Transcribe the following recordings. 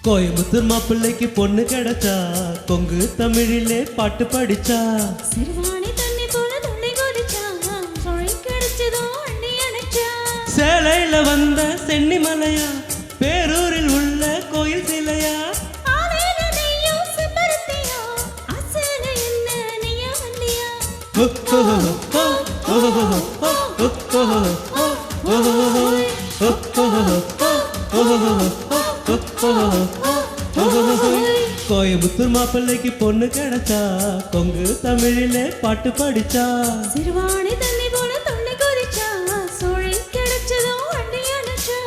கோயம்புத்தூர் மாப்பிள்ளைக்கு பொண்ணு கிடைச்சா கொங்கு தமிழிலே பாட்டு படிச்சா சிறுவாணி தண்ணி போல துள்ளி குதிச்சா சொழி கிடைச்சதோ அண்ணி அணைச்சா சேலையில வந்த சென்னி மலையா பேரூரில் உள்ள கோயில் சிலையா கோயம்புத்தூர் மாப்பிள்ளைக்கு பொண்ணு கிடைச்சா கொங்கு தமிழிலே பாட்டு படிச்சா சிறுவாணி தண்ணி போல துள்ளி குதிச்சா சொழி கிடைச்சதோ அண்ணி அணைச்சா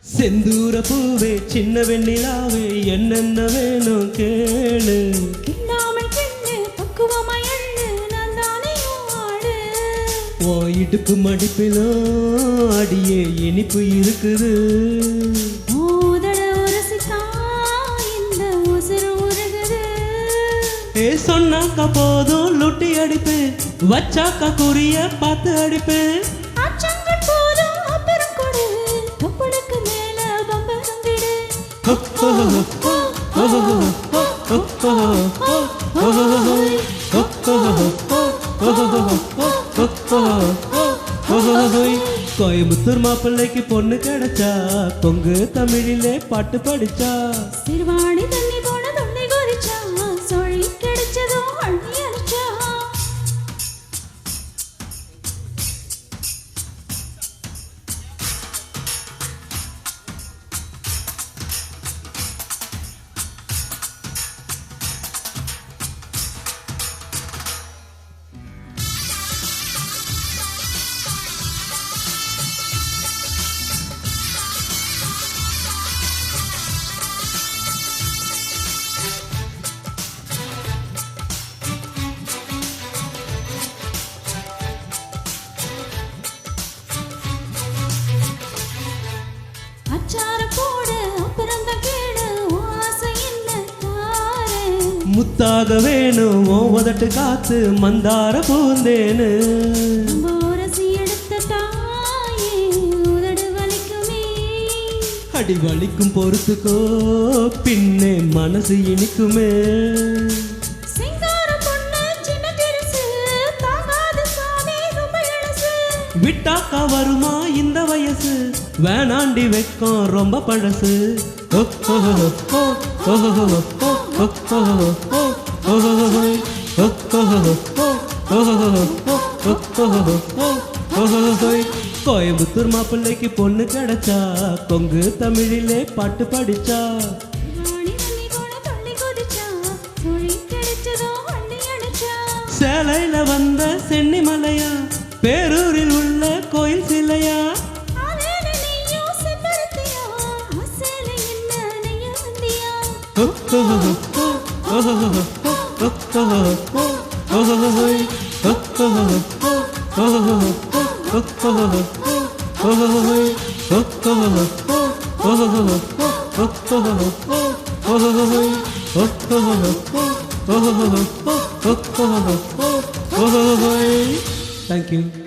செந்தூர பூவே சின்ன வெண்ணிலாவே என்னென்ன வேணும் கேளு கிண்ணாமல் கிண்ணு பக்குவமாய் எண்ணு நான் தானே ஆடு ஓ இடுப்பு மடிப்பிலோ அடியே இனிப்பு இருக்குது மோதட உரசித்தா இந்த உசுறு உருகுது சொன்னாக்கா போதும் லுட்டி அடிப்பு வச்சாக்கா குறிய பார்த்து அடிப்பு அச்சங்கள் போதும் அப்புறம் கொடு தொப்புளுக்கு மேல பம்பரம் விடு கோயம்புத்தூர் மாப்பிள்ளைக்கு பொண்ணு கிடைச்சா கொங்கு தமிழிலே பாட்டு படிச்சா சிறுவாணி தண்ணி போல துள்ளி குதிச்சா சொழி கிடைச்சதோ அண்ணி அணைச்சா அச்சார போடு அப்புறம் தான் கேடு ஆசை என்ன தாரே முத்தாக வேணும் ஓ உதட்டு காத்து மந்தார பூந்தேனு போரசி எடுத்த தாயே உதடு வலிக்குமே அடி வலிக்கும் பொறுத்துக்கோ பின்னே மனசு இனிக்குமே சிங்கார பொண்ணு சின்ன பெருசு தாங்காத சாமி ரொம்ப இளசு விட்டாக்கா வருமா இந்த வயசு வேணாண்டி வெக்கம் ரொம்ப பழசு கோயம்புத்தூர் மாப்பிள்ளைக்கு பொண்ணு கிடைச்சா கொங்கு தமிழிலே பாட்டு படிச்சா ராணி தண்ணி போல துள்ளி குதிச்சா சொழி கிடைச்சதோ அண்ணி அணைச்சா சேலையில வந்த சென்னி மலையா பேரூரில் உள்ள கோயில் சிலையா ஆலேன நீயோ செம்பருத்தியா ஆசேல என்ன நெய்ய வந்தியா Thank you.